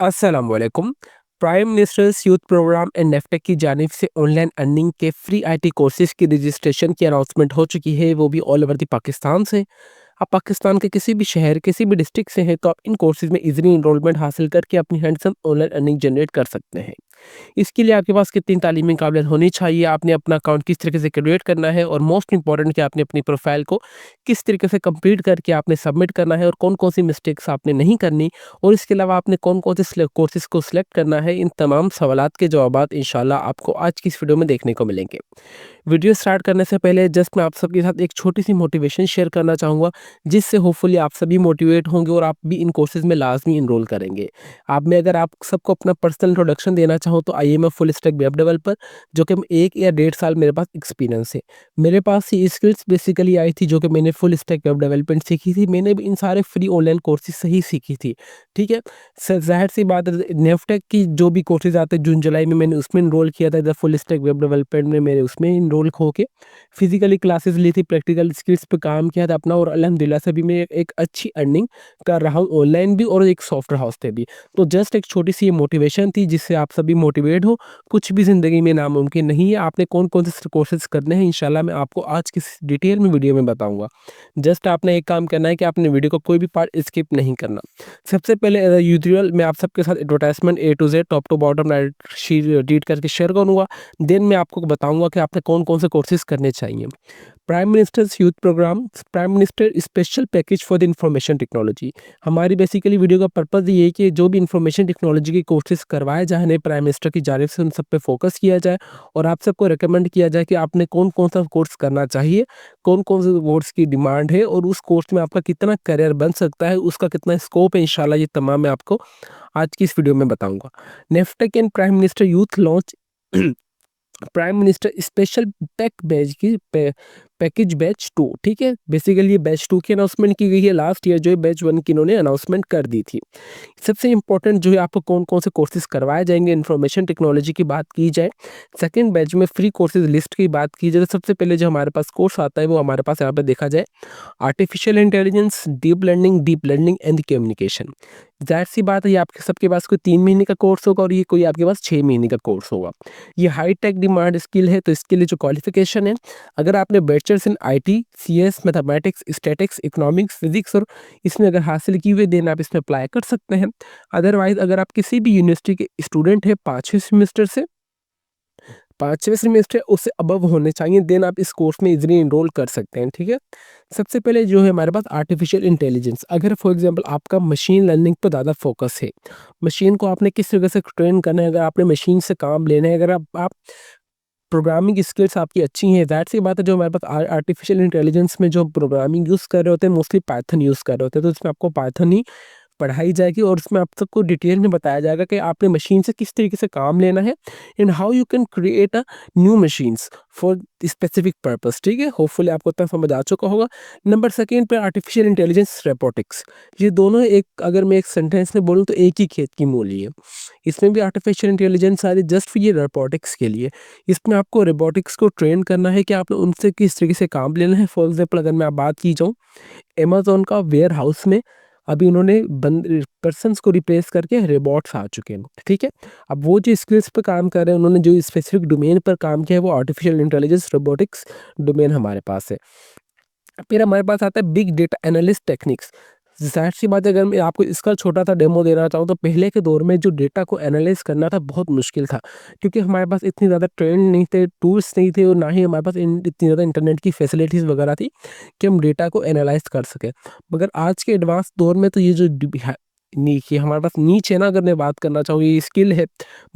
अस्सलामुअलैकुम। Prime minister's youth program and NAVTTC की जानिब से ऑनलाइन अर्निंग के फ्री आईटी कोर्सेज़ की रजिस्ट्रेशन की अनाउंसमेंट हो चुकी है, वो भी ऑल ओवर द पाकिस्तान से। आप पाकिस्तान के किसी भी शहर, किसी भी डिस्ट्रिक्ट से हैं, तो आप इन कोर्सेज़ में ईज़िली एनरोलमेंट हासिल करके अपनी हैंडसम ऑनलाइन अर्निंग जनरेट कर सकते हैं। इसके लिए आपके पास कितनी तालीमी काबिलियत होनी चाहिए, आपने अपना अकाउंट किस तरीके से क्रिएट करना है और मोस्ट इंपॉर्टेंट कि आपने अपनी प्रोफाइल को किस तरीके से कंप्लीट करके आपने सबमिट करना है और कौन-कौन सी मिस्टेक्स आपने नहीं करनी और इसके अलावा आपने कौन-कौन से कोर्सेज़ को सिलेक्ट करना है, इन तमाम सवालात के जवाबात इंशाल्लाह आपको आज की इस वीडियो में देखने को मिलेंगे। वीडियो स्टार्ट करने से पहले जस्ट मैं आप सबके साथ एक छोटी-सी मोटिवेशन शेयर करना चाहूँगा, जिससे होपफुली आप सभी मोटिवेट होंगे और आप भी इन कोर्सेज़ में लाज़मी एनरोल करेंगे। अगर आप सबको अपना पर्सनल इंट्रोडक्शन देना चाहूँ तो I am a full stack web developer, जो कि 1 या 1.5 साल मेरे पास एक्सपीरियंस है। मेरे पास ये स्किल्स बेसिकली आई थी जो कि मैंने फुल स्टैक वेब डेवलपमेंट सीखी थी। मैंने भी इन सारे फ्री ऑनलाइन कोर्सेज़ से ही सीखी थी, ठीक है? ज़ाहिर-सी बात है, नेफ्टेक की जो भी कोर्सेज़ आते हैं जून-जुलाई में मैंने उसमें एनरोल किया था। The full stack web development में मैंने उसमें एनरोल होके फिज़िकली क्लासेस ली थी, प्रैक्टिकल स्किल्स पे काम किया था अपना और अल्हम्दुलिल्लाह से अभी मैं एक अच्छी अर्निंग कर रहा हूँ ऑनलाइन भी और एक सॉफ्टवेयर हाउस पे भी। तो जस्ट एक छोटी-सी ये मोटिवेशन थी जिससे आप सभी मोटिवेट हो। कुछ भी ज़िंदगी में नामुमकिन नहीं है। आपने कौन-कौन से कोर्सेज़ करने हैं इंशाल्लाह मैं आपको आज की इस डिटेल में वीडियो में बताऊँगा। जस्ट आपने एक काम करना है कि आपने वीडियो का कोई भी पार्ट स्किप नहीं करना। सबसे पहले एज़ अ यूजुअल मैं आप सबके साथ advertisement A to Z top to bottom read करके शेयर करूँगा। देन मैं आपको बताऊँगा कि आपने कौन-कौन से कोर्सेज़ करने चाहिए। Prime minister's youth programme, prime minister special package for the information technology. हमारी बेसिकली वीडियो का पर्पज़ ये है कि जो भी इंफॉर्मेशन टेक्नोलॉजी के कोर्सेज़ करवाए जाएँ नए प्राइम मिनिस्टर की जानिब से, उन सब पे फोकस किया जाए और आप सबको रिकमेंड किया जाए कि आपने कौन-कौन सा कोर्स करना चाहिए, कौन-कौन से कोर्स की डिमांड है और उस कोर्स में आपका कितना करियर बन सकता है, उसका कितना स्कोप है, इंशाल्लाह ये तमाम मैं आपको आज की इस वीडियो में बताऊँगा। NAVTTC and prime minister youth launch prime minister special package batch 2, ठीक है? बेसिकली ये बैच 2 की अनाउंसमेंट की गई है। लास्ट ईयर जो है बैच 1 की इन्होंने अनाउंसमेंट कर दी थी। सबसे इम्पोर्टेंट जो है आपको कौन-कौन से कोर्सेज़ करवाए जाएँगे, इन्फॉर्मेशन टेक्नोलॉजी की बात की जाए। सेकंड बैच में फ्री कोर्सेज़ लिस्ट की बात की जाए तो सबसे पहले जो हमारे पास कोर्स आता है वो हमारे पास यहाँ पे देखा जाए artificial intelligence, deep learning and communication. ज़ाहिर-सी बात है ये आपके सबके पास कोई 3 महीने का कोर्स होगा और ये कोई आपके पास 6 महीने का कोर्स होगा। ये हाई टेक डिमांड स्किल है, तो इसके लिए जो क्वालिफ़िकेशन है, अगर आपने bachelors in IT, CS, mathematics, statics, economics, physics और इसमें अगर हासिल की हुई देन आप इसमें अप्लाई कर सकते हैं। अदरवाइज़ अगर आप किसी भी यूनिवर्सिटी के स्टूडेंट हैं 5वें सेमेस्टर से 5वें सेमेस्टर उससे अबव होने चाहिए, देन आप इस कोर्स में ईज़िली एनरोल कर सकते हैं, ठीक है? सबसे पहले जो है हमारे पास आर्टिफिशियल इंटेलिजेंस, अगर फॉर एग्ज़ाम्पल आपका मशीन लर्निंग पे ज़्यादा फ़ोकस है, मशीन को आपने किस तरीके से ट्रेन करना है, अगर आपने मशीन से काम लेना है, अगर आप प्रोग्रामिंग स्किल्स आपकी अच्छी हैं, ज़ाहिर-सी बात है जो हमारे पास आर्टिफिशियल इंटेलिजेंस में जो प्रोग्रामिंग यूज़ कर रहे होते हैं मोस्टली पाइथन यूज़ कर रहे होते हैं, तो इसमें आपको पाइथन ही पढ़ाई जाएगी और उसमें आप सबको डिटेल में बताया जाएगा कि आपने मशीन से किस तरीके से काम लेना है and how you can create a new machines for specific purpose, ठीक है? होपफुली आपको इतना समझ आ चुका होगा। नंबर सेकंड पे आर्टिफिशियल इंटेलिजेंस रोबोटिक्स। ये दोनों एक, अगर मैं एक सेंटेंस में बोलूँ तो एक ही खेत की मूली है। इसमें भी आर्टिफिशियल इंटेलिजेंस आ रही है जस्ट ये रोबोटिक्स के लिए। इसमें आपको रोबोटिक्स को ट्रेन करना है कि आपने उनसे किस तरीके से काम लेना है। फॉर एग्जाम्पल अगर मैं बात की जाऊँ अमेज़न का वेयर हाउस में अभी उन्होंने पर्सन्स को रिप्लेस करके रोबोट्स आ चुके हैं, ठीक है? अब वो जो स्किल्स पे काम कर रहे हैं, उन्होंने जो स्पेसिफिक डोमेन पर काम किया है वो आर्टिफिशियल इंटेलिजेंस रोबोटिक्स डोमेन हमारे पास है। फिर हमारे पास आता है बिग डेटा एनालिस्ट टेक्निक्स। ज़ाहिर-सी बात है, अगर मैं आपको इसका छोटा-सा डेमो देना चाहूँ तो पहले के दौर में जो डेटा को एनालाइज़ करना था बहुत मुश्किल था, क्योंकि हमारे पास इतनी ज़्यादा ट्रेंड नहीं थे, टूल्स नहीं थे और ना ही हमारे पास इतनी ज़्यादा इंटरनेट की फैसिलिटीज़ वगैरह थी कि हम डेटा को एनालाइज़ कर सकें। मगर आज के एडवांस दौर में तो ये जो नीचे हमारे पास नीच है ना, अगर मैं बात करना चाहूँ, ये स्किल है,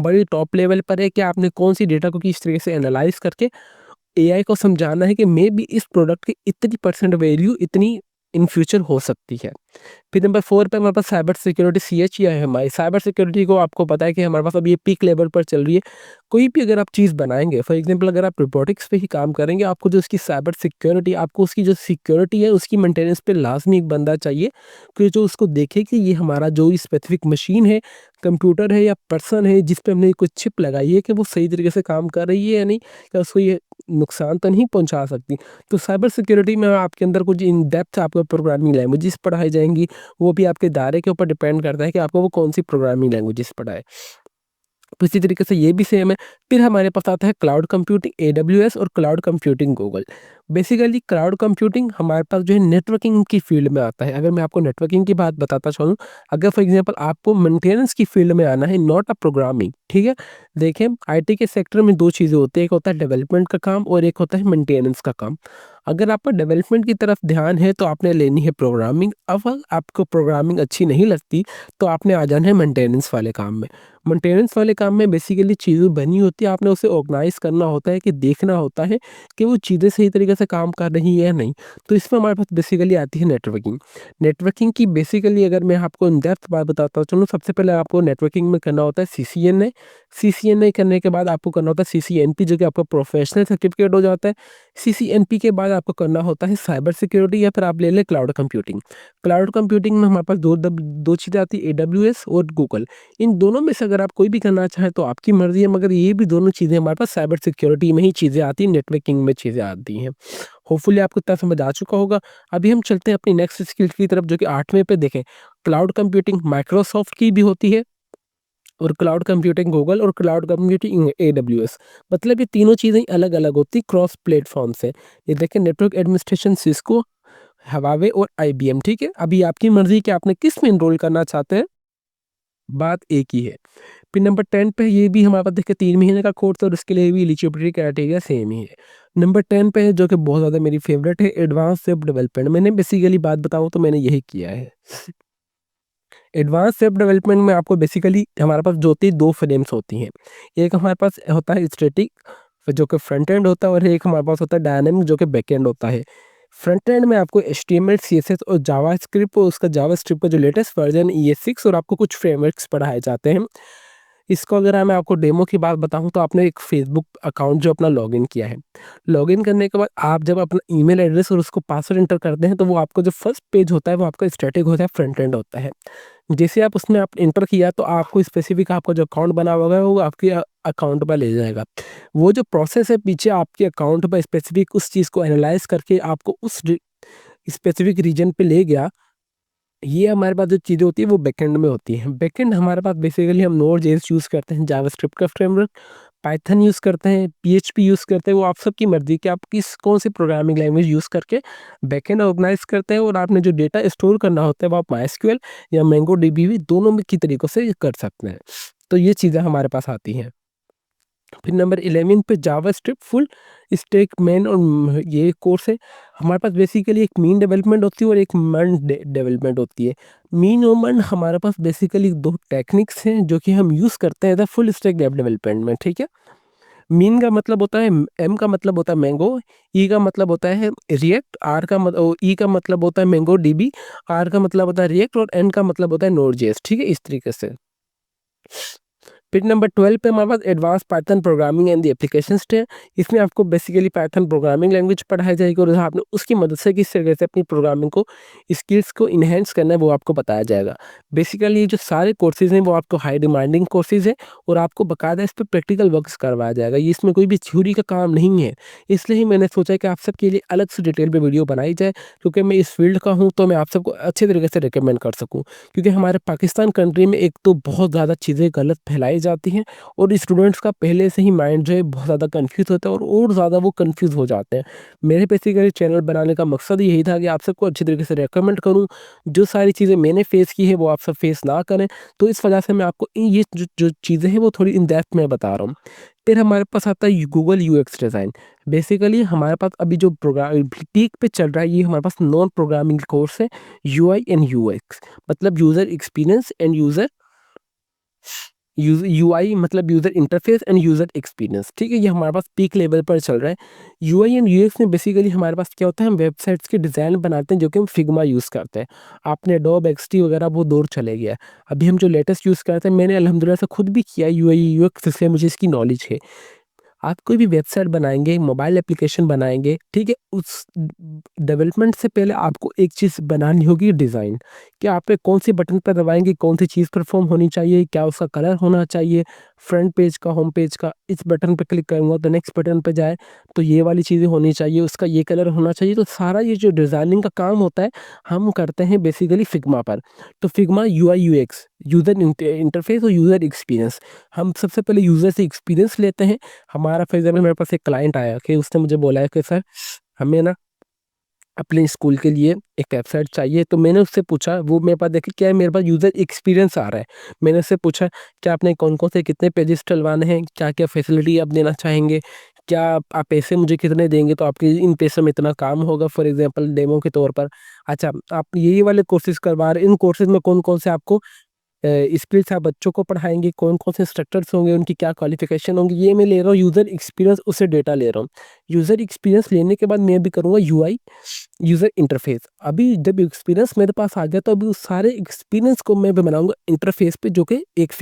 बड़ी टॉप लेवल पर है कि आपने कौन-सी डेटा को किस तरीके से एनालाइज़ करके एआई को समझाना है कि मे बी इस प्रोडक्ट की इतनी परसेंट वैल्यू इतनी इन फ्यूचर हो सकती है। फिर नंबर 4 पे हमारे पास साइबर सिक्योरिटी सीएचईआई है हमारी। साइबर सिक्योरिटी को आपको पता है कि हमारे पास अभी ये पीक लेवल पर चल रही है। कोई भी अगर आप चीज़ बनाएँगे, फॉर एग्ज़ाम्पल अगर आप रोबोटिक्स पे ही काम करेंगे, आपको जो उसकी साइबर सिक्योरिटी, आपको उसकी जो सिक्योरिटी है, उसकी मेंटेनेंस पे लाज़मी एक बंदा चाहिए कि जो उसको देखे कि ये हमारा जो स्पेसिफिक मशीन है, कंप्यूटर है या पर्सन है जिस पे हमने कोई चिप लगाई है, कि वो सही तरीके से काम कर रही है या नहीं, क्या उसको ये नुकसान तो नहीं पहुँचा सकती। तो साइबर सिक्योरिटी में आपके अंदर कुछ इन डेप्थ आपको प्रोग्रामिंग लैंग्वेजेस पढ़ाई जाएँगी। जाएँगी, वो भी आपके दायरे के ऊपर डिपेंड करता है कि आपको वो कौन-सी प्रोग्रामिंग लैंग्वेजेस पढ़ा है। तो इसी तरीके से ये भी सेम है। फिर हमारे पास आता है क्लाउड कंप्यूटिंग एडब्ल्यूएस और cloud computing Google. Basically cloud computing हमारे पास जो है नेटवर्किंग की फील्ड में आता है। अगर मैं आपको नेटवर्किंग की बात बताता चलूँ, अगर फॉर एग्ज़ाम्पल आपको मेंटेनेंस की फील्ड में आना है, नॉट अ प्रोग्रामिंग, ठीक है? देखिए आईटी के सेक्टर में 2 चीज़ें होती हैं, एक होता है डेवलपमेंट का काम और एक होता है मेंटेनेंस का काम। अगर आपका डेवलपमेंट की तरफ ध्यान है तो आपने लेनी है प्रोग्रामिंग, अगर आपको प्रोग्रामिंग अच्छी नहीं लगती तो आपने आ जाना है मेंटेनेंस वाले काम में। मेंटेनेंस वाले काम में बेसिकली चीज़ें बनी होती है, आपने उसे ऑर्गनाइज़ करना होता है कि देखना होता है कि वो चीज़ें सही तरीके से काम कर रही हैं या नहीं। तो इसमें हमारे पास बेसिकली आती है नेटवर्किंग। नेटवर्किंग की बेसिकली अगर मैं आपको इन डेप्थ बात बताता चलूँ, सबसे पहले आपको नेटवर्किंग में करना होता है सीसीएनए। सीसीएनए करने के बाद आपको करना होता है सीसीएनपी, जो कि आपका प्रोफेशनल सर्टिफिकेट हो जाता है। सीसीएनपी के बाद आपको करना होता है साइबर सिक्योरिटी, या फिर आप ले लें क्लाउड कंप्यूटिंग। क्लाउड कंप्यूटिंग में हमारे पास 2 चीज़ें आती है, एडब्ल्यूएस और गूगल। इन दोनों में से अगर आप कोई भी करना चाहें तो आपकी मर्ज़ी है, मगर ये भी दोनों चीज़ें हमारे पास साइबर सिक्योरिटी में ही चीज़ें आती हैं, नेटवर्किंग में चीज़ें आती हैं। होपफुली आपको इतना समझ आ चुका होगा। अभी हम चलते हैं अपनी नेक्स्ट स्किल की तरफ, जो कि 8वें पे देखें। क्लाउड कंप्यूटिंग माइक्रोसॉफ्ट की भी होती है और क्लाउड कंप्यूटिंग गूगल और क्लाउड कंप्यूटिंग एडब्ल्यूएस। मतलब ये तीनों चीज़ें अलग-अलग होती हैं, क्रॉस प्लेटफ़ॉर्म से। ये देखें नेटवर्क एडमिनिस्ट्रेशन सिस्को, हवावे और आईबीएम, ठीक है? अभी आपकी मर्ज़ी कि आपने किस में एनरोल करना चाहते हैं, बात एक ही है। फिर नंबर 10 पे ये भी हमारे पास देखिए 3 महीने का कोर्स है और इसके लिए भी एलिजिबिलिटी क्राइटेरिया सेम ही है। नंबर 10 पे है, जो कि बहुत ज़्यादा मेरी फ़ेवरेट है, एडवांस वेब डेवलपमेंट। मैंने बेसिकली बात बताऊँ तो मैंने यही किया है। एडवांस वेब डेवलपमेंट में आपको बेसिकली हमारे पास जो होती है 2 फ्रेम्स होती हैं। एक हमारे पास होता है स्टैटिक, जो कि फ्रंट एंड होता है, और एक हमारे पास होता है डायनामिक, जो कि बैक एंड होता है। फ्रंट एंड में आपको एचटीएमएल, सीएसएस और जावास्क्रिप्ट, और उसका जावास्क्रिप्ट का जो लेटेस्ट वर्जन ES6, और आपको कुछ फ्रेमवर्क्स पढ़ाए जाते हैं। इसको अगर मैं आपको डेमो की बात बताऊँ तो आपने एक फ़ेसबुक अकाउंट जो अपना लॉगिन किया है। लॉगिन करने के बाद आप जब अपना ईमेल एड्रेस और उसको पासवर्ड एंटर करते हैं, तो वो आपको जो फर्स्ट पेज होता है वो आपका स्टैटिक होता है, फ्रंट एंड होता है। जैसे आप उसमें आप एंटर किया तो आपको स्पेसिफ़िक आपका जो अकाउंट बना होगा वो आपके अकाउंट पे ले जाएगा। वो जो प्रोसेस है पीछे आपके अकाउंट पे स्पेसिफ़िक उस चीज़ को एनालाइज़ करके आपको उस स्पेसिफ़िक रीजन पे ले गया। ये हमारे पास जो चीज़ें होती है वो बैकएंड में होती हैं। बैकएंड हमारे पास बेसिकली हम नोड.जेएस यूज़ करते हैं, जावास्क्रिप्ट का फ्रेमवर्क, पाइथन यूज़ करते हैं, पीएचपी यूज़ करते हैं। वो आप सबकी मर्ज़ी कि आप किस कौन-सी प्रोग्रामिंग लैंग्वेज यूज़ करके बैकएंड ऑर्गेनाइज़ करते हैं, और आपने जो डेटा स्टोर करना होता है वो आप माइस्क्यूएल या मोंगोडीबी भी दोनों में की तरीकों से कर सकते हैं। तो ये चीज़ें हमारे पास आती हैं। फिर नंबर 11 पे जावास्क्रिप्ट फुल स्टैक मेन, और ये कोर्स है। हमारे पास बेसिकली एक मीन डेवलपमेंट होती है और एक मर्न डेवलपमेंट होती है। मीन और मर्न हमारे पास बेसिकली 2 टेक्निक्स हैं जो कि हम यूज़ करते हैं फुल स्टैक वेब डेवलपमेंट में, ठीक है? मीन का मतलब होता है, एम का मतलब होता है मैंगो, ई का मतलब होता है रिएक्ट, आर का ई का मतलब होता है मैंगो डीबी, आर का मतलब होता है रिएक्ट, और एन का मतलब होता है नोड.जेएस, ठीक है? इस तरीके से। फिर नंबर 12 पे हमारे पास advance python programming and the applications है। इसमें आपको बेसिकली पाइथन प्रोग्रामिंग लैंग्वेज पढ़ाई जाएगी, और आपने उसकी मदद से किस तरीके से अपनी प्रोग्रामिंग को स्किल्स को इन्हेंस करना है वो आपको बताया जाएगा। बेसिकली ये जो सारे कोर्सेज़ हैं वो आपको हाई डिमांडिंग कोर्सेज़ हैं, और आपको बाकायदा इस पे प्रैक्टिकल वर्क्स करवाया जाएगा। ये इसमें कोई भी थ्योरी का काम नहीं है। इसलिए ही मैंने सोचा कि आप सबके लिए अलग से डिटेल में वीडियो बनाई जाए, क्योंकि मैं इस फील्ड का हूँ तो मैं आप सबको अच्छे तरीके से रिकमेंड कर सकूँ। क्योंकि हमारे पाकिस्तान कंट्री में एक तो बहुत ज़्यादा चीज़ें गलत फैलाई जाती हैं, और स्टूडेंट्स का पहले से ही माइंड जो है बहुत ज़्यादा कन्फ्यूज़ होता है, और ज़्यादा वो कन्फ्यूज़ हो जाते हैं। मेरे बेसिकली चैनल बनाने का मकसद यही था कि आप सबको अच्छी तरीके से रिकमेंड करूँ। जो सारी चीज़ें मैंने फ़ेस की है वो आप सब फ़ेस ना करें। तो इस वजह से मैं आपको ये जो जो चीज़ें हैं वो थोड़ी इन डेप्थ में बता रहा हूँ। फिर हमारे पास आता है गूगल यूएक्स डिज़ाइन। बेसिकली हमारे पास अभी जो प्रोग्राम पीक पे चल रहा है, ये हमारे पास नॉन प्रोग्रामिंग कोर्स है, यूआई एंड यूएक्स, मतलब यूज़र एक्सपीरियंस एंड यूआई मतलब user interface end user experience, ठीक है? ये हमारे पास पीक लेवल पर चल रहा है। यूआई एंड यूएक्स में बेसिकली हमारे पास क्या होता है, हम वेबसाइट्स के डिज़ाइन बनाते हैं जो कि हम फिग्मा यूज़ करते हैं। आपने एडोब एक्सडी वगैरह वो दौर चले गया है। अभी हम जो लेटेस्ट यूज़ करते हैं, मैंने अल्हम्दुलिल्लाह से खुद भी किया है यूआई यूएक्स, इसलिए मुझे इसकी नॉलेज है। आप कोई भी वेबसाइट बनाएँगे, मोबाइल एप्लीकेशन बनाएँगे, ठीक है? उस डेवलपमेंट से पहले आपको एक चीज़ बनानी होगी डिज़ाइन। कि आपने कौन-सी बटन पर दबाएँगे, कौन-सी चीज़ परफ़ॉर्म होनी चाहिए, क्या उसका कलर होना चाहिए, फ्रंट पेज का, होम पेज का, इस बटन पे क्लिक करूँगा तो नेक्स्ट बटन पे जाए, तो ये वाली चीज़ें होनी चाहिए, उसका ये कलर होना चाहिए। तो सारा ये जो डिज़ाइनिंग का काम होता है, हम करते हैं बेसिकली फिग्मा पर। तो Figma UI UX, user interface और यूज़र एक्सपीरियंस। हम सबसे पहले यूज़र से एक्सपीरियंस लेते हैं। हमारा फॉर एग्ज़ाम्पल मेरे पास एक क्लाइंट आया कि उसने मुझे बोला है कि सर हमें ना अपने स्कूल के लिए एक वेबसाइट चाहिए। तो मैंने उससे पूछा, वो मेरे पास देखिए क्या है, मेरे पास यूज़र एक्सपीरियंस आ रहा है। मैंने उससे पूछा क्या आपने कौन-कौन से कितने पेजेज़ डलवाने हैं? क्या-क्या फैसिलिटी आप देना चाहेंगे? क्या आप पैसे मुझे कितने देंगे तो आपके इन पैसों में इतना काम होगा, फॉर एग्ज़ाम्पल डेमो के तौर पर। अच्छा, आप ये वाले कोर्सेज़ करवा रहे हैं, इन कोर्सेज़ में कौन-कौन से आपको स्किल्स आप बच्चों को पढ़ाएँगे, कौन-कौन से इंस्ट्रक्टर्स होंगे, उनकी क्या क्वालिफ़िकेशन होंगी, ये मैं ले रहा हूँ यूज़र एक्सपीरियंस, उससे डेटा ले रहा हूँ। यूज़र एक्सपीरियंस लेने के बाद मैं भी करूँगा यूआई, यूज़र इंटरफ़ेस। अभी जब एक्सपीरियंस मेरे पास आ गया तो अभी उस सारे एक्सपीरियंस को मैं भी बनाऊँगा इंटरफ़ेस पे, जो कि एक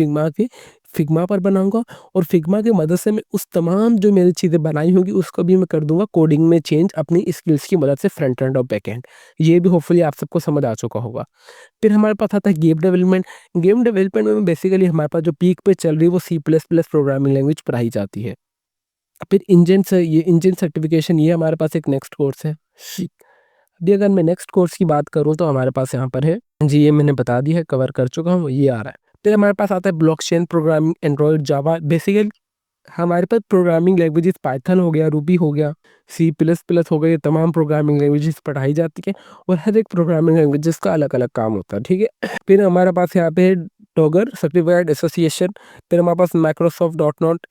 फ़िग्मा पर बनाऊँगा और फ़िग्मा की मदद से मैं उस तमाम जो मैंने चीज़ें बनाई होंगी उसको भी मैं कर दूँगा कोडिंग में चेंज अपनी स्किल्स की मदद से फ्रंट एंड और बैक एंड। ये भी होपफुली आप सबको समझ आ चुका होगा। फिर हमारे पास आता है गेम डेवलपमेंट। गेम डेवलपमेंट में बेसिकली हमारे पास जो पीक पे चल रही है वो C plus plus programming language पढ़ाई जाती है। फिर इंजन सर्टिफिकेशन, ये हमारे पास एक नेक्स्ट कोर्स है। अभी अगर मैं नेक्स्ट कोर्स की बात करूँ तो हमारे पास यहाँ पर है जी, ये मैंने बता दिया है, कवर कर चुका हूँ, ये आ रहा है। फिर हमारे पास आता है ब्लॉकचेन प्रोग्रामिंग, एंड्रॉइड, जावा। बेसिकली हमारे पास प्रोग्रामिंग लैंग्वेजेस पाइथन हो गया, रूबी हो गया, सी प्लस प्लस हो गया, ये तमाम प्रोग्रामिंग लैंग्वेजेस पढ़ाई जाती है और हर एक प्रोग्रामिंग लैंग्वेजेस का अलग-अलग काम होता है, ठीक है? फिर हमारे पास यहाँ पे डॉगर सर्टिफाइड एसोसिएशन। फिर हमारे पास Microsoft dot net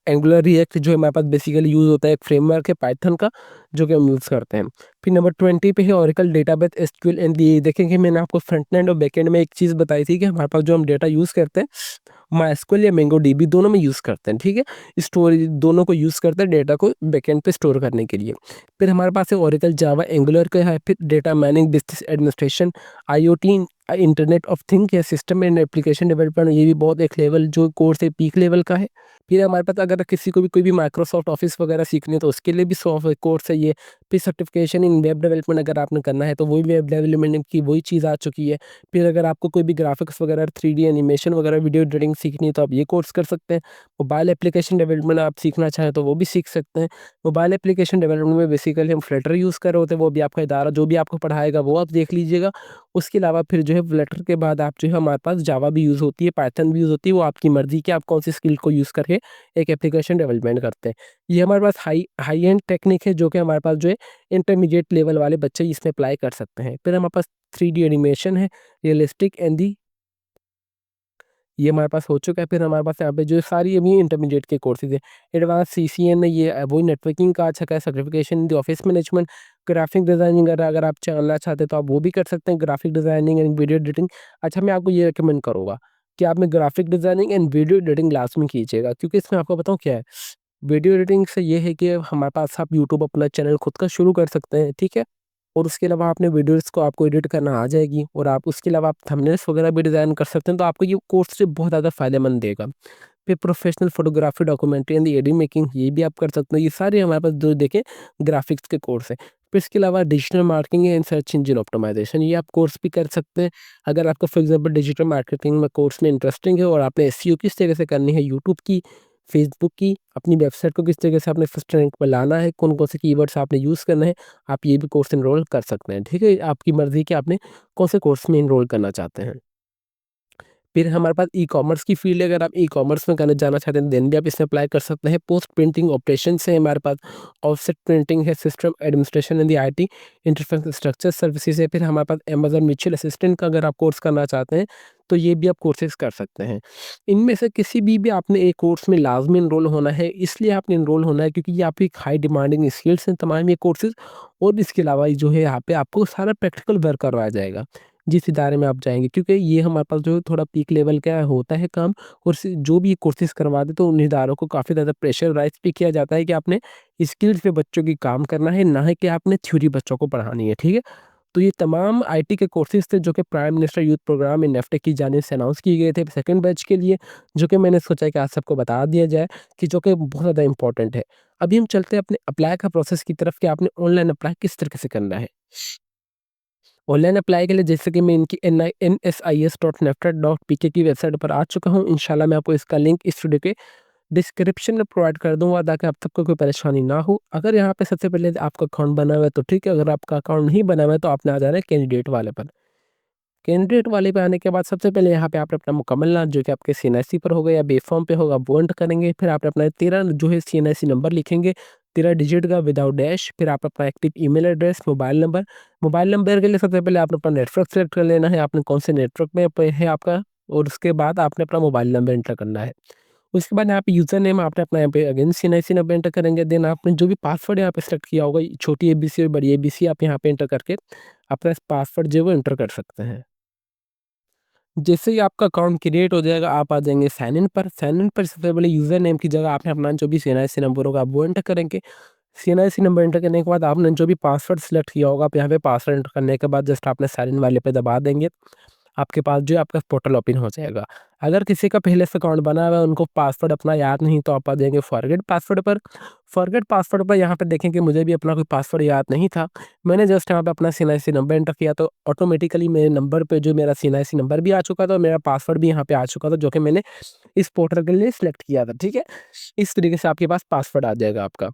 angular react, जो हमारे पास बेसिकली यूज़ होता है, एक फ्रेमवर्क है पाइथन का, जो कि हम यूज़ करते हैं। फिर नंबर 20 पे है ओरेकल डेटाबेस एसक्यूएल एंड ये देखेंगे, मैंने आपको फ्रंट एंड और बैक एंड में एक चीज़ बताई थी कि हमारे पास जो हम डेटा यूज़ करते हैं, माइस्क्यूएल या मोंगोडीबी दोनों में यूज़ करते हैं, ठीक है? स्टोरेज दोनों को यूज़ करते हैं डेटा को बैकएंड पे स्टोर करने के लिए। फिर हमारे पास है ओरेकल जावा एंगुलर का है, फिर data mining, business administration, IoT, internet of thing या सिस्टम एंड एप्लीकेशन डेवलपमेंट, ये भी बहुत एक लेवल जो कोर्स है पीक लेवल का है। फिर हमारे पास अगर किसी को भी कोई भी माइक्रोसॉफ्ट ऑफिस वगैरह सीखनी है तो उसके लिए भी कोर्स है ये। फिर सर्टिफिकेशन इन वेब डेवलपमेंट अगर आपने करना है तो वो भी वेब डेवलपमेंट की वही चीज़ आ चुकी है। फिर अगर आपको कोई भी ग्राफ़िक्स वगैरह, 3D एनिमेशन वगैरह, वीडियो एडिटिंग सीखनी है तो आप ये कोर्स कर सकते हैं। मोबाइल एप्लीकेशन डेवलपमेंट आप सीखना चाहें तो वो भी सीख सकते हैं। मोबाइल एप्लीकेशन डेवलपमेंट में बेसिकली हम फ्लटर यूज़ कर रहे होते हैं, वो भी आपका इदारा जो भी आपको पढ़ाएगा वो आप देख लीजिएगा। उसके अलावा फिर जो है फ्लटर के बाद आप जो है हमारे पास जावा भी यूज़ होती है, पाइथन भी यूज़ होती है, वो आपकी मर्ज़ी कि आप कौन-सी स्किल को यूज़ करके एक एप्लीकेशन डेवलपमेंट करते हैं। ये हमारे पास हाई हाई एंड टेक्निक है, जो कि हमारे पास जो है इंटरमीडिएट लेवल वाले बच्चे इसमें अप्लाई कर सकते हैं। फिर हमारे पास 3D एनिमेशन है, रियलिस्टिक एंड दी, ये हमारे पास हो चुका है। फिर हमारे पास यहाँ पे जो सारी अभी इंटरमीडिएट के कोर्सेज़ हैं। एडवांस सीसीएन है, ये वही नेटवर्किंग का अच्छा खासा certification in the office management, graphic designing अगर अगर आप जानना चाहते हैं तो आप वो भी कर सकते हैं, graphic designing and video editing. अच्छा, मैं आपको ये रिकमेंड करूँगा कि आप में graphic designing and video editing लाज़मी कीजिएगा, क्योंकि इसमें आपको बताऊँ क्या है, वीडियो एडिटिंग से ये है कि हमारे पास आप यूट्यूब अपना चैनल खुद का शुरू कर सकते हैं, ठीक है? और उसके अलावा आपने वीडियोज़ को आपको एडिट करना आ जाएगी और आप उसके अलावा आप थंबनेल्स वगैरह भी डिज़ाइन कर सकते हैं, तो आपको ये कोर्स से बहुत ज़्यादा फ़ायदेमंद देगा। फिर professional photography, documentary and adding making, ये भी आप कर सकते हो। ये सारे हमारे पास जो देखें ग्राफ़िक्स के कोर्स हैं। फिर इसके अलावा digital marketing and search engine optimisation, ये आप कोर्स भी कर सकते हैं। अगर आपको फॉर एग्ज़ाम्पल डिजिटल मार्केटिंग में कोर्स में इंटरेस्टिंग है और आपने एसईओ किस तरह से करनी है यूट्यूब की, फेसबुक की, अपनी वेबसाइट को किस तरीके से आपने फर्स्ट रैंक पे लाना है, कौन-कौन से कीवर्ड्स आपने यूज़ करना है, आप ये भी कोर्स एनरोल कर सकते हैं, ठीक है? आपकी मर्ज़ी कि आपने कौन से कोर्स में एनरोल करना चाहते हैं। फिर हमारे पास ई-कॉमर्स की फ़ील्ड है, अगर आप ई-कॉमर्स में करना जाना चाहते हैं देन भी आप इसमें अप्लाई कर सकते हैं। पोस्ट प्रिंटिंग ऑपरेशंस है हमारे पास, ऑफसेट प्रिंटिंग है, system administration in the IT, interface structure services है। फिर हमारे पास अमेज़न म्यूचुअल असिस्टेंट का अगर आप कोर्स करना चाहते हैं तो ये भी आप कोर्सेज़ कर सकते हैं। इनमें से किसी भी आपने एक कोर्स में लाज़मी एनरोल होना है, इसलिए आपने एनरोल होना है क्योंकि ये आपकी एक हाई डिमांडिंग स्किल्स हैं तमाम ये कोर्सेज़, और इसके अलावा ये जो है यहाँ पे आपको सारा प्रैक्टिकल वर्क करवाया जाएगा। जिस इदारे में आप जाएँगे, क्योंकि ये हमारे पास जो है थोड़ा पीक लेवल का होता है काम, और जो भी कोर्सेज़ करवाते तो उन इदारों को काफ़ी ज़्यादा प्रेशराइज़ भी किया जाता है कि आपने स्किल्स पे बच्चों की काम करना है, ना है कि आपने थ्योरी बच्चों को पढ़ानी है, ठीक है? तो ये तमाम आईटी के कोर्सेज़ थे जो कि प्राइम मिनिस्टर यूथ प्रोग्राम इन नेफ्टे की जानिब से अनाउंस किए गए थे सेकंड बैच के लिए, जो कि मैंने सोचा कि आज सबको बता दिया जाए कि जो कि बहुत ज़्यादा इम्पोर्टेंट है। अभी हम चलते हैं अपने अप्लाई का प्रोसेस की तरफ कि आपने ऑनलाइन अप्लाई किस तरीके से करना है। ऑनलाइन अप्लाई के लिए जैसे कि मैं इनकी NINSIS.NAFTA.PK की वेबसाइट पर आ चुका हूँ। इंशाल्लाह मैं आपको इसका लिंक इस वीडियो के डिस्क्रिप्शन में प्रोवाइड कर दूँगा ताकि आप सबको कोई परेशानी ना हो। अगर यहाँ पे सबसे पहले आपका अकाउंट बना हुआ है तो ठीक है, अगर आपका अकाउंट नहीं बना हुआ है तो आपने आ जाना है कैंडिडेट वाले पर। कैंडिडेट वाले पे आने के बाद सबसे पहले यहाँ पे आपने अपना मुकम्मल नाम जो कि आपके सीएनआईसी पर होगा या बे-फॉर्म पे होगा वो एंटर करेंगे। फिर आप अपना 13 जो है सीएनआईसी नंबर लिखेंगे, 13 डिजिट का विदाउट डैश। फिर आप अपना active email address, mobile number के लिए सबसे पहले आपने अपना नेटवर्क सेलेक्ट कर लेना है, आपने कौन से नेटवर्क में पे है आपका, और उसके बाद आपने अपना मोबाइल नंबर एंटर करना है। उसके बाद यहाँ पे यूज़र नेम आपने अपना यहाँ पे अगेन सीएनआईसी नंबर एंटर करेंगे। देन आपने जो भी पासवर्ड यहाँ पे सेलेक्ट किया होगा, छोटी एबीसी और बड़ी एबीसी आप यहाँ पे एंटर करके अपना पासवर्ड जो है वो एंटर कर सकते हैं। जैसे ही आपका अकाउंट क्रिएट हो जाएगा, आप आ जाएँगे साइन इन पर। साइन इन पर सबसे पहले यूज़र नेम की जगह आपने अपना जो भी सीएनआईसी नंबर होगा, आप वो एंटर करेंगे। सीएनआईसी नंबर एंटर करने के बाद आपने जो भी पासवर्ड सिलेक्ट किया होगा, आप यहाँ पे पासवर्ड एंटर करने के बाद जस्ट आपने साइन इन वाले पे दबा देंगे। आपके पास जो है आपका पोर्टल ओपन हो जाएगा। अगर किसी का पहले से अकाउंट बना हुआ है, उनको पासवर्ड अपना याद नहीं, तो आप आ जाएँगे फॉरगेट पासवर्ड पर। फॉरगेट पासवर्ड पर यहाँ पे देखें कि मुझे भी अपना कोई पासवर्ड याद नहीं था। मैंने जस्ट यहाँ पे अपना सीएनआईसी नंबर एंटर किया तो ऑटोमेटिकली मेरे नंबर पे जो मेरा सीएनआईसी नंबर भी आ चुका था और मेरा पासवर्ड भी यहाँ पे आ चुका था, जो कि मैंने इस पोर्टल के लिए सिलेक्ट किया था, ठीक है? इस तरीके से आपके पास पासवर्ड आ जाएगा आपका।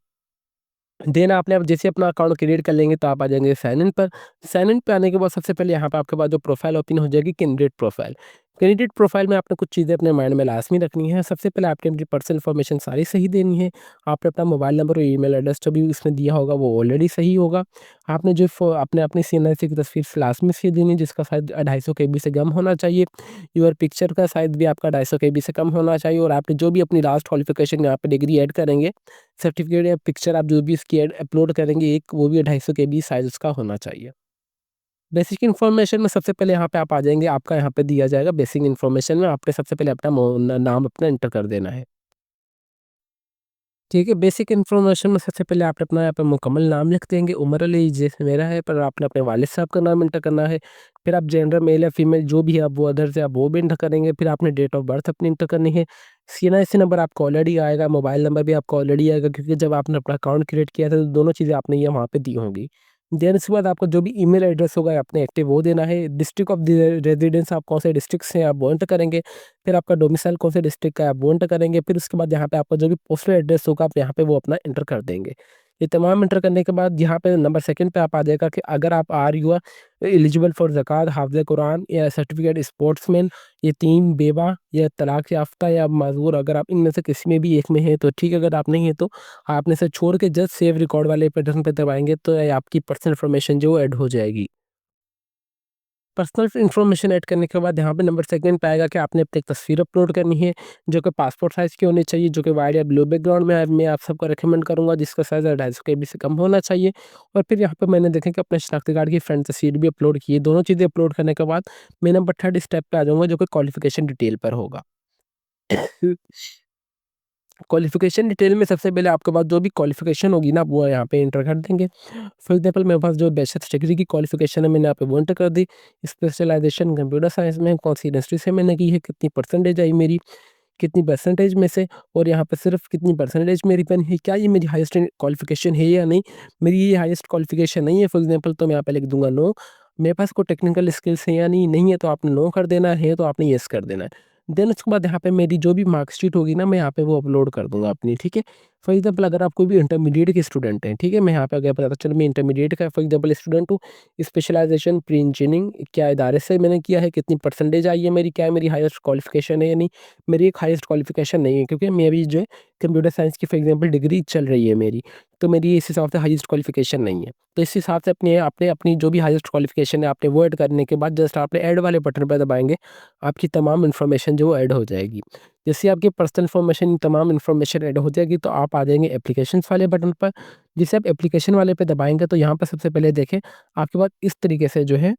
देन आपने अब जैसे अपना अकाउंट क्रिएट कर लेंगे तो आप आ जाएँगे साइन इन पर। साइन इन पे आने के बाद सबसे पहले यहाँ पे आपके पास जो प्रोफ़ाइल ओपन हो जाएगी कैंडिडेट प्रोफ़ाइल। कैंडिडेट प्रोफ़ाइल में आपने कुछ चीज़ें अपने माइंड में लाज़मी रखनी है। सबसे पहले आपने अपनी पर्सनल इन्फॉर्मेशन सारी सही देनी है। आपने अपना मोबाइल नंबर और ईमेल एड्रेस जो भी उसमें दिया होगा वो ऑलरेडी सही होगा। आपने जो आपने अपनी सीएनआईसी की तस्वीर लाज़मी से देनी है जिसका साइज़ 250 केबी से कम होना चाहिए। योर पिक्चर का साइज़ भी आपका 250 केबी से कम होना चाहिए और आपने जो भी अपनी लास्ट क्वालिफ़िकेशन यहाँ पे डिग्री ऐड करेंगे, सर्टिफ़िकेट या पिक्चर आप जो भी इसकी अपलोड करेंगे, एक वो भी 250 केबी साइज़ उसका होना चाहिए। बेसिक इन्फॉर्मेशन में सबसे पहले यहाँ पे आप आ जाएँगे, आपका यहाँ पे दिया जाएगा बेसिक इन्फॉर्मेशन में आपने सबसे पहले अपना नाम अपना एंटर कर देना है। ठीक है, बेसिक इन्फॉर्मेशन में सबसे पहले आपने अपना यहाँ पे मुकम्मल नाम लिख देंगे, उम्र अली जैसे मेरा है, पर आपने अपने वालिद साहब का नाम एंटर करना है। फिर आप जेंडर मेल या फीमेल जो भी है, आप वो अदर्स है, आप वो भी एंटर करेंगे। फिर आपने डेट ऑफ बर्थ अपनी एंटर करनी है। सीएनआईसी नंबर आपको ऑलरेडी आएगा, मोबाइल नंबर भी आपको ऑलरेडी आएगा क्योंकि जब आपने अपना अकाउंट क्रिएट किया था, तो दोनों चीज़ें आपने ये वहाँ पे दी होंगी। देन उसके बाद आपका जो भी ईमेल एड्रेस होगा आपने एक्टिव वो देना है। डिस्ट्रिक्ट ऑफ द रेजिडेंस आप कौन से डिस्ट्रिक्ट से हैं, आप वो एंटर करेंगे। फिर आपका डोमिसाइल कौन से डिस्ट्रिक्ट का है, आप वो एंटर करेंगे। फिर उसके बाद यहाँ पे आपका जो भी पोस्टल एड्रेस होगा, आप यहाँ पे वो अपना एंटर कर देंगे। ये तमाम एंटर करने के बाद यहाँ पे नंबर सेकंड पे आप आ जाएगा कि अगर आप are you are eligible for ज़कात, हाफ़िज़ कुरान या सर्टिफिकेट स्पोर्ट्समैन, यतीम, बेवा या तलाक याफ़्ता या माज़ूर, अगर आप इनमें से किसी में भी एक में हैं तो ठीक है, अगर आप नहीं हैं तो आपने इसे छोड़ के जस्ट सेव रिकॉर्ड वाले बटन पे दबाएँगे तो ये आपकी पर्सनल इन्फॉर्मेशन जो है ऐड हो जाएगी। पर्सनल इन्फॉर्मेशन ऐड करने के बाद यहाँ पे नंबर सेकंड पे आएगा कि आपने अपनी एक तस्वीर अपलोड करनी है, जो कि पासपोर्ट साइज़ की होनी चाहिए, जो कि वाइड या ब्लू बैकग्राउंड में है। मैं आप सबको रिकमेंड करूँगा जिसका साइज़ 250 केबी से कम होना चाहिए। और फिर यहाँ पे मैंने देखा कि अपने शनाख्ती कार्ड की फ्रंट तस्वीर भी अपलोड की है। दोनों चीज़ें अपलोड करने के बाद मैं नंबर थर्ड स्टेप पे आ जाऊँगा, जो कि क्वालिफ़िकेशन डिटेल पर होगा। क्वालिफ़िकेशन डिटेल में सबसे पहले आपके पास जो भी क्वालिफ़िकेशन होगी ना, वो यहाँ पे एंटर कर देंगे। फॉर एग्ज़ाम्पल मेरे पास जो बैचलर्स डिग्री की क्वालिफ़िकेशन है, मैंने यहाँ पे वो एंटर कर दी। स्पेशलाइज़ेशन कंप्यूटर साइंस में कौन-सी यूनिवर्सिटी से मैंने की है, कितनी परसेंटेज आई मेरी, कितनी परसेंटेज में से, और यहाँ पे सिर्फ़ कितनी परसेंटेज मेरी बनी है, क्या ये मेरी हाईएस्ट क्वालिफ़िकेशन है या नहीं? मेरी ये हाईएस्ट क्वालिफ़िकेशन नहीं है फॉर एग्ज़ाम्पल, तो मैं यहाँ पे लिख दूँगा नो। मेरे पास कोई टेक्निकल स्किल्स है या नहीं? नहीं है तो आपने नो कर देना है, तो आपने येस कर देना है। देन उसके बाद यहाँ पे मेरी जो भी मार्कशीट होगी ना, मैं यहाँ पे वो अपलोड कर दूँगा अपनी, ठीक है? फॉर एग्ज़ाम्पल अगर आप कोई भी इंटरमीडिएट के स्टूडेंट हैं, ठीक है? मैं यहाँ पे अगर पता चला मैं इंटरमीडिएट का फॉर एग्ज़ाम्पल स्टूडेंट हूँ, स्पेशलाइज़ेशन प्री इंजीनियरिंग क्या इदारे से मैंने किया है, कितनी परसेंटेज आई है मेरी, क्या मेरी हाईएस्ट क्वालिफ़िकेशन है या नहीं? मेरी एक हाईएस्ट क्वालिफ़िकेशन नहीं है क्योंकि मैं अभी जो है कंप्यूटर साइंस की फॉर एग्ज़ाम्पल डिग्री चल रही है मेरी, तो मेरी इस हिसाब से हाईएस्ट क्वालिफ़िकेशन नहीं है। तो इस हिसाब से अपने आपने अपनी जो भी हाईएस्ट क्वालिफ़िकेशन है आपने वो ऐड करने के बाद जस्ट आपने ऐड वाले बटन पे दबाएँगे, आपकी तमाम इन्फॉर्मेशन जो वो ऐड हो जाएगी। जैसे आपकी पर्सनल इन्फॉर्मेशन तमाम इन्फॉर्मेशन ऐड हो जाएगी तो आप आ जाएँगे एप्लीकेशंस वाले बटन पर। जिसे आप एप्लीकेशन वाले पे दबाएँगे तो यहाँ पर सबसे पहले देखें आपके पास इस तरीके से जो है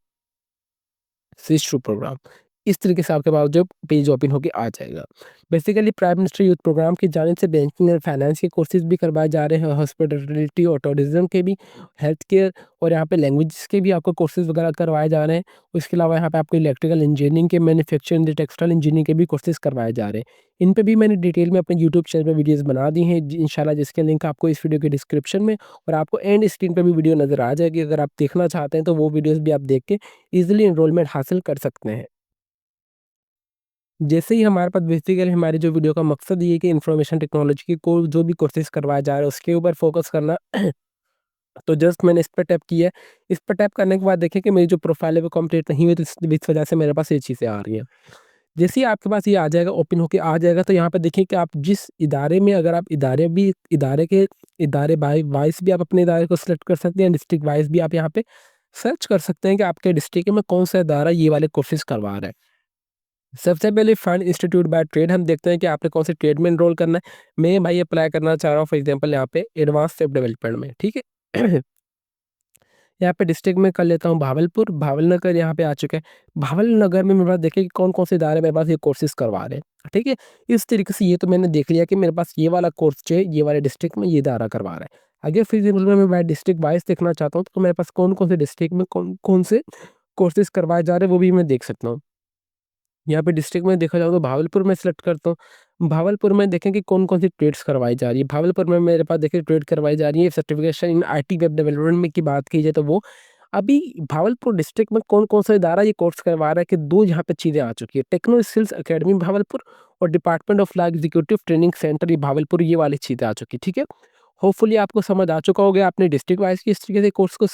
स्विच टू प्रोग्राम। इस तरीके से आपके पास जो पेज ओपन होके आ जाएगा। Basically prime minister youth programme की जानिब से बैंकिंग और फाइनेंस के कोर्सेज़ भी करवाए जा रहे हैं, हॉस्पिटैलिटी और टूरिज़्म के भी, हेल्थ केयर और यहाँ पे लैंग्वेजेस के भी आपको कोर्सेज़ वगैरह करवाए जा रहे हैं। उसके अलावा यहाँ पे आपको इलेक्ट्रिकल इंजीनियरिंग के, मैन्युफैक्चरिंग, टेक्सटाइल इंजीनियरिंग के भी कोर्सेज़ करवाए जा रहे हैं। इन पे भी मैंने डिटेल में अपने यूट्यूब चैनल पे वीडियोज़ बना दी हैं, इंशाल्लाह, जिसके लिंक आपको इस वीडियो के डिस्क्रिप्शन में और आपको एंड स्क्रीन पे भी वीडियो नज़र आ जाएगी। अगर आप देखना चाहते हैं तो वो वीडियोज़ भी आप देख के ईज़िली एनरोलमेंट हासिल कर सकते हैं। जैसे ही हमारे पास बेसिकली हमारी जो वीडियो का मकसद ये है कि इंफॉर्मेशन टेक्नोलॉजी की को जो भी कोर्सेज़ करवाया जा रहा है उसके ऊपर फ़ोकस करना। तो जस्ट मैंने इस पे टैप किया है। इस पे टैप करने के बाद देखिए कि मेरी जो प्रोफ़ाइल है वो कंप्लीट नहीं हुई, तो इस वजह से मेरे पास ये चीज़ें आ रही हैं। जैसे ही आपके पास ये आ जाएगा, ओपन होके आ जाएगा, तो यहाँ पे देखिए कि आप जिस इदारे में, अगर आप इदारे बाय वाइज़ भी आप अपने इदारे को सिलेक्ट कर सकते हैं, डिस्ट्रिक्ट वाइज़ भी आप यहाँ पे सर्च कर सकते हैं कि आपके डिस्ट्रिक्ट में कौन-सा इदारा ये वाले कोर्सेज़ करवा रहा है। सबसे पहले फंड इंस्टीट्यूट बाय ट्रेड हम देखते हैं कि आपने कौन से ट्रेड में एनरोल करना है। मैं भाई अप्लाई करना चाह रहा हूँ फॉर एग्ज़ाम्पल यहाँ पे एडवांस वेब डेवलपमेंट में, ठीक है? यहाँ पे डिस्ट्रिक्ट में कर लेता हूँ भावलपुर, भावलनगर यहाँ पे आ चुका है। भावलनगर में मेरे पास देखिए कि कौन-कौन से इदारे मेरे पास ये कोर्सेज़ करवा रहे हैं, ठीक है? इस तरीके से ये तो मैंने देख लिया कि मेरे पास ये वाला कोर्स जो है, ये वाले डिस्ट्रिक्ट में ये इदारा करवा रहा है। अगर फिर मैं डिस्ट्रिक्ट वाइज़ देखना चाहता हूँ, तो मेरे पास कौन-कौन से डिस्ट्रिक्ट में कौन-कौन से कोर्सेज़ करवाए जा रहे हैं, वो भी मैं देख सकता हूँ। यहाँ पे डिस्ट्रिक्ट में देखा जाए तो भागलपुर में सिलेक्ट करता हूँ। भागलपुर में देखें कि कौन-कौन सी ट्रेड्स करवाई जा रही है। भागलपुर में मेरे पास देखिए ट्रेड करवाई जा रही है, certification in IT web development में की बात की जाए तो वो। अभी भागलपुर डिस्ट्रिक्ट में कौन-कौन सा इदारा ये कोर्स करवा रहा है कि 2 यहाँ पे चीज़ें आ चुकी है। टेक्नो स्किल्स अकेडमी भागलपुर और department of law executive training centre ये भागलपुर, ये वाली चीज़ें आ चुकी है, ठीक है? होपफुली आपको समझ आ चुका होगा, आपने डिस्ट्रिक्ट वाइज़ किस तरीके से कोर्स को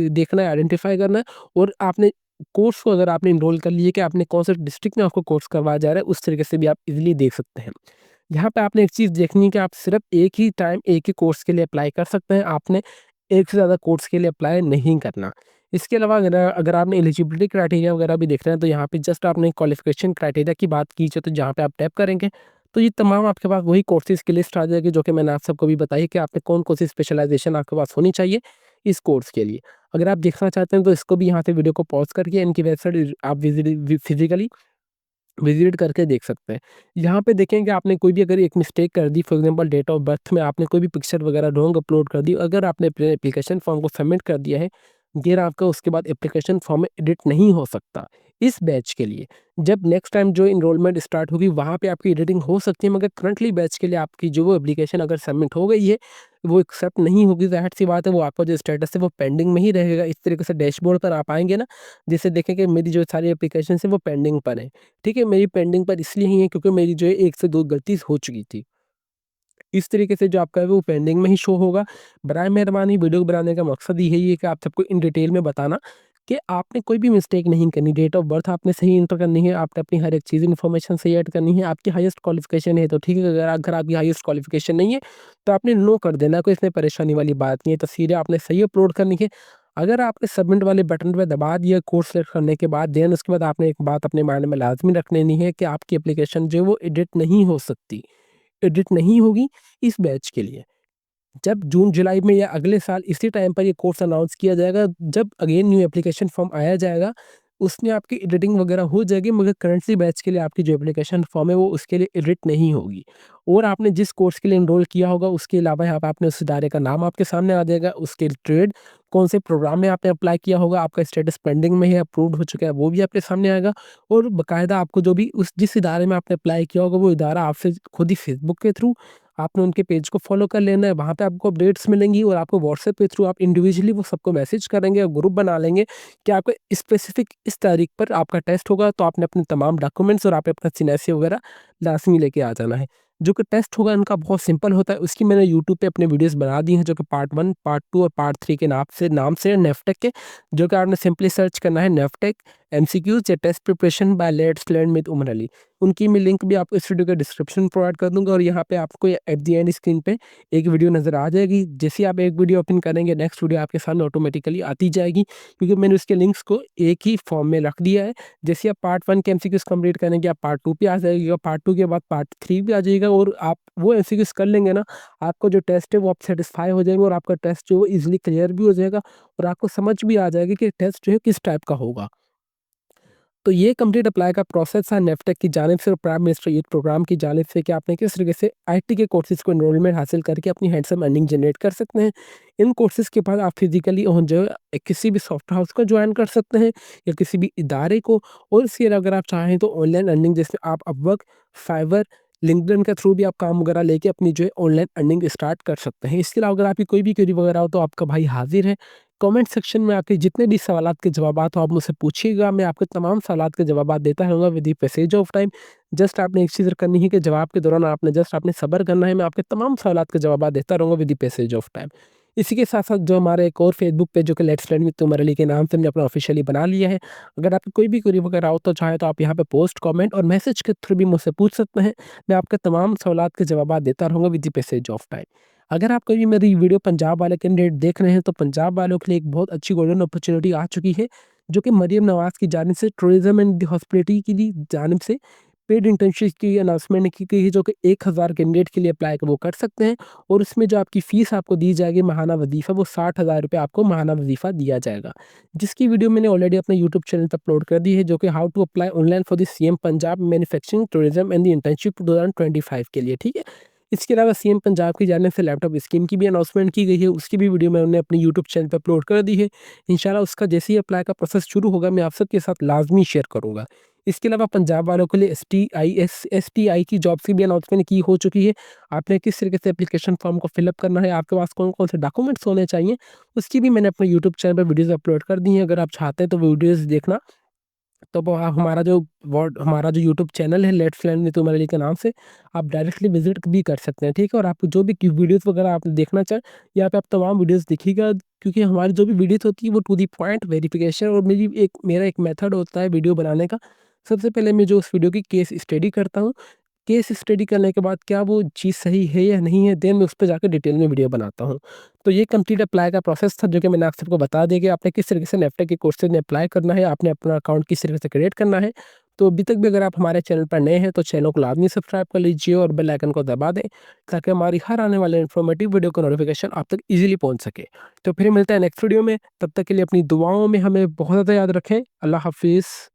देखना है, आइडेंटिफ़ाई करना है और आपने कोर्स को अगर आपने एनरोल कर लिए कि आपने कौन से डिस्ट्रिक्ट में आपको कोर्स करवाया जा रहा है, उस तरीके से भी आप इज़िली देख सकते हैं। यहाँ पे आपने एक चीज़ देखनी है कि आप सिर्फ़ एक ही टाइम एक ही कोर्स के लिए अप्लाई कर सकते हैं, आपने एक से ज़्यादा कोर्स के लिए अप्लाई नहीं करना। इसके अलावा अगर अगर आपने एलिजिबिलिटी क्राइटेरिया वगैरह भी देखना है, तो यहाँ पे जस्ट आपने क्वालिफ़िकेशन क्राइटेरिया की बात की जाए, तो जहाँ पे आप टैप करेंगे, तो ये तमाम आपके पास वही कोर्सेज़ की लिस्ट आ जाएगी, जो कि मैंने आप सबको भी बताई कि आपने कौन-कौन सी स्पेशलाइज़ेशन आपके पास होनी चाहिए इस कोर्स के लिए। अगर आप देखना चाहते हैं तो इसको भी यहाँ से वीडियो को पॉज़ करके इनकी वेबसाइट आप फिज़िकली विज़िट करके देख सकते हैं। यहाँ पे देखें कि आपने कोई भी अगर एक मिस्टेक कर दी, for example date of birth में आपने कोई भी पिक्चर वगैरह रॉन्ग अपलोड कर दी, अगर आपने अपने एप्लीकेशन फॉर्म को सबमिट कर दिया है, फिर आपका उसके बाद एप्लीकेशन फॉर्म में एडिट नहीं हो सकता, इस बैच के लिए। जब नेक्स्ट टाइम जो एनरोलमेंट स्टार्ट होगी वहाँ पे आपकी एडिटिंग हो सकती है, मगर करंटली बैच के लिए आपकी जो वो एप्लीकेशन अगर सबमिट हो गई है, वो एक्सेप्ट नहीं होगी, ज़ाहिर-सी बात है वो आपका जो स्टेटस है वो पेंडिंग में ही रहेगा। इस तरीके से डैशबोर्ड पर आप आएँगे ना, जिससे देखें कि मेरी जो सारी एप्लीकेशंस है वो पेंडिंग पर है। ठीक है, मेरी पेंडिंग पर इसलिए ही है क्योंकि मेरी जो है 1 से 2 गलती हो चुकी थी। इस तरीके से जो आपका है वो पेंडिंग में ही शो होगा। बराए मेहरबानी वीडियो बनाने का मकसद यही है कि आप सबको इन डिटेल में बताना कि आपने कोई भी मिस्टेक नहीं करनी। डेट ऑफ बर्थ आपने सही एंटर करनी है, आपने अपनी हर एक चीज़ इन्फॉर्मेशन सही ऐड करनी है। आपकी हाईएस्ट क्वालिफ़िकेशन है तो ठीक है, अगर अगर आपकी हाईएस्ट क्वालिफ़िकेशन नहीं है तो आपने नो कर देना, कोई इसमें परेशानी वाली बात नहीं है। तस्वीरें आपने सही अपलोड करनी है। अगर आपने सबमिट वाले बटन पे दबा दिया कोर्स सेलेक्ट करने के बाद, देन उसके बाद आपने एक बात अपने माइंड में लाज़मी रख लेनी है कि आपकी एप्लीकेशन जो है वो एडिट नहीं हो सकती। एडिट नहीं होगी इस बैच के लिए। जब जून-जुलाई में या अगले साल इसी टाइम पर ये कोर्स अनाउंस किया जाएगा, जब अगेन न्यू एप्लीकेशन फॉर्म आया जाएगा, उसमें आपकी एडिटिंग वगैरह हो जाएगी, मगर करंटली बैच के लिए आपकी जो एप्लीकेशन फॉर्म है वो उसके लिए एडिट नहीं होगी। और आपने जिस कोर्स के लिए एनरोल किया होगा उसके अलावा यहाँ पे आपने उस इदारे का नाम आपके सामने आ जाएगा, उसके ट्रेड, कौन से प्रोग्राम में आपने अप्लाई किया होगा, आपका स्टेटस पेंडिंग में है, अप्रूव्ड हो चुका है, वो भी आपके सामने आएगा। और बाकायदा आपको जो भी उस जिस इदारे में आपने अप्लाई किया होगा वो इदारा आपसे खुद ही फेसबुक के थ्रू आपने उनके पेज को फॉलो कर लेना है, वहाँ पे आपको अपडेट्स मिलेंगी और आपको व्हाट्सएप के थ्रू आप इंडिविजुअली वो सबको मैसेज करेंगे और ग्रुप बना लेंगे कि आपको स्पेसिफिक इस तारीख पर आपका टेस्ट होगा, तो आपने अपने तमाम डॉक्यूमेंट्स और आपने अपना सिनेरियो वगैरह लाज़मी लेके आ जाना है। जो कि टेस्ट होगा इनका बहुत सिंपल होता है, उसकी मैंने यूट्यूब पे अपने वीडियोज़ बना दी हैं, जो कि पार्ट 1, पार्ट 2 और पार्ट 3 के नाम से नेफ्टेक के, जो कि आपने सिंपली सर्च करना है नेफ्टेक एमसीक्यूज़ या test preparation by let's learn with Umar Ali. उनकी मैं लिंक भी आपको इस वीडियो के डिस्क्रिप्शन में प्रोवाइड कर दूँगा और यहाँ पे आपको एट द एंड स्क्रीन पे एक वीडियो नज़र आ जाएगी। जैसे ही आप एक वीडियो ओपन करेंगे, नेक्स्ट वीडियो आपके सामने ऑटोमेटिकली आती जाएगी, क्योंकि मैंने उसके लिंक्स को एक ही फॉर्म में रख दिया है। जैसे आप पार्ट 1 के एमसीक्यूज़ कंप्लीट करेंगे, आप पार्ट 2 पे आ जाइएगा, पार्ट 2 के बाद पार्ट 3 पे आ जाइएगा और आप वो एमसीक्यूज़ कर लेंगे ना, आपका जो टेस्ट है वो आप सैटिस्फाई हो जाएँगे और आपका टेस्ट जो है वो ईज़िली क्लियर भी हो जाएगा और आपको समझ भी आ जाएगी कि टेस्ट जो है किस टाइप का होगा। तो ये कंप्लीट अप्लाई का प्रोसेस है नेफ्टेक की जानिब से और प्राइम मिनिस्टर यूथ प्रोग्राम की जानिब से कि आपने किस तरीके से आईटी के कोर्सेज़ को एनरोलमेंट हासिल करके अपनी हैंडसम अर्निंग जनरेट कर सकते हैं। इन कोर्सेज़ के बाद आप फिज़िकली जो है किसी भी सॉफ्टवेयर हाउस को जॉइन कर सकते हैं या किसी भी इदारे को, और इसके अलावा अगर आप चाहें तो ऑनलाइन अर्निंग जैसे आप अपवर्क, फाइवर, लिंक्डइन के थ्रू भी आप काम वगैरह लेके अपनी जो है ऑनलाइन अर्निंग स्टार्ट कर सकते हैं। इसके अलावा अगर आपकी कोई भी क्वेरी वगैरह हो तो आपका भाई हाज़िर है। कमेंट सेक्शन में आपके जितने भी सवालात के जवाबात हो आप मुझसे पूछिएगा, मैं आपके तमाम सवालात के जवाबात देता रहूँगा with the passage of time. Just आपने एक चीज़ करनी है कि जवाब के दौरान आपने सब्र करना है, मैं आपके तमाम सवालात के जवाबात देता रहूँगा with the passage of time. इसी के साथ-साथ जो हमारा एक और फेसबुक पेज जो कि let's learn with Umar Ali के नाम से हमने अपना ऑफ़िशियली बना लिया है। अगर आपकी कोई भी क्वेरी वगैरह हो तो चाहे तो आप यहाँ पे पोस्ट, कमेंट और मैसेज के थ्रू भी मुझसे पूछ सकते हैं। मैं आपके तमाम सवालात के जवाबात देता रहूँगा with the passage of time. अगर आप कभी मेरी वीडियो पंजाब वाले कैंडिडेट देख रहे हैं तो पंजाब वालों के लिए एक बहुत अच्छी गोल्डन अपॉर्चुनिटी आ चुकी है, जो कि मरियम नवाज़ की जानिब से टूरिज़्म एंड द हॉस्पिटैलिटी की दी जानिब से पेड इंटर्नशिप की अनाउंसमेंट की गई है, जो कि 1000 कैंडिडेट के लिए अप्लाई वो कर सकते हैं, और उसमें जो आपकी फ़ीस आपको दी जाएगी माहाना वज़ीफ़ा वो 60,000 रुपये आपको माहाना वज़ीफ़ा दिया जाएगा। जिसकी वीडियो मैंने ऑलरेडी अपने यूट्यूब चैनल पे अपलोड कर दी है, जो कि how to apply online for the CM Punjab manufacturing tourism and the internship 2025 के लिए, ठीक है? इसके अलावा सीएम पंजाब की जानिब से लैपटॉप स्कीम की भी अनाउंसमेंट की गई है, उसकी भी वीडियो मैंने अपने यूट्यूब चैनल पे अपलोड कर दी है। इंशाल्लाह उसका जैसे ही अप्लाई का प्रोसेस शुरू होगा मैं आप सबके साथ लाज़मी शेयर करूँगा। इसके अलावा पंजाब वालों के लिए एसटीआई की जॉब्स की भी अनाउंसमेंट की हो चुकी है। आपने किस तरीके से एप्लीकेशन फॉर्म को फिल अप करना है, आपके पास कौन-कौन से डॉक्यूमेंट्स होने चाहिए, उसकी भी मैंने अपने यूट्यूब चैनल पे वीडियोज़ अपलोड कर दी हैं। अगर आप चाहते हैं तो वो वीडियोज़ देखना। तो वो आप हमारा जो यूट्यूब चैनल है let's learn with Umar Ali के नाम से, आप डायरेक्टली विज़िट भी कर सकते हैं, ठीक है? और आपको जो भी वीडियोज़ वगैरह आप देखना चाहें, यहाँ पे आप तमाम वीडियोज़ देखिएगा, क्योंकि हमारी जो भी वीडियोज़ होती है वो टू द पॉइंट वेरिफिकेशन, और मेरा एक मेथड होता है वीडियो बनाने का। सबसे पहले मैं जो उस वीडियो की केस स्टडी करता हूँ, केस स्टडी करने के बाद क्या वो चीज़ सही है या नहीं है, देन मैं उस पे जाके डिटेल में वीडियो बनाता हूँ। तो ये कंप्लीट अप्लाई का प्रोसेस था, जो कि मैंने आप सबको बता दिया कि आपने किस तरीके से नेफ्टेक के कोर्सेज़ में अप्लाई करना है, आपने अपना अकाउंट किस तरीके से क्रिएट करना है। तो अभी तक भी अगर आप हमारे चैनल पर नए हैं तो चैनल को लाज़मी सब्सक्राइब कर लीजिए और बेल आइकन को दबा दें, ताकि हमारी हर आने वाले इन्फॉर्मेटिव वीडियो का नोटिफ़िकेशन आप तक ईज़िली पहुँच सके। तो फिर मिलते हैं नेक्स्ट वीडियो में, तब तक के लिए अपनी दुआओं में हमें बहुत ज़्यादा याद रखें। अल्लाह हाफ़िज़।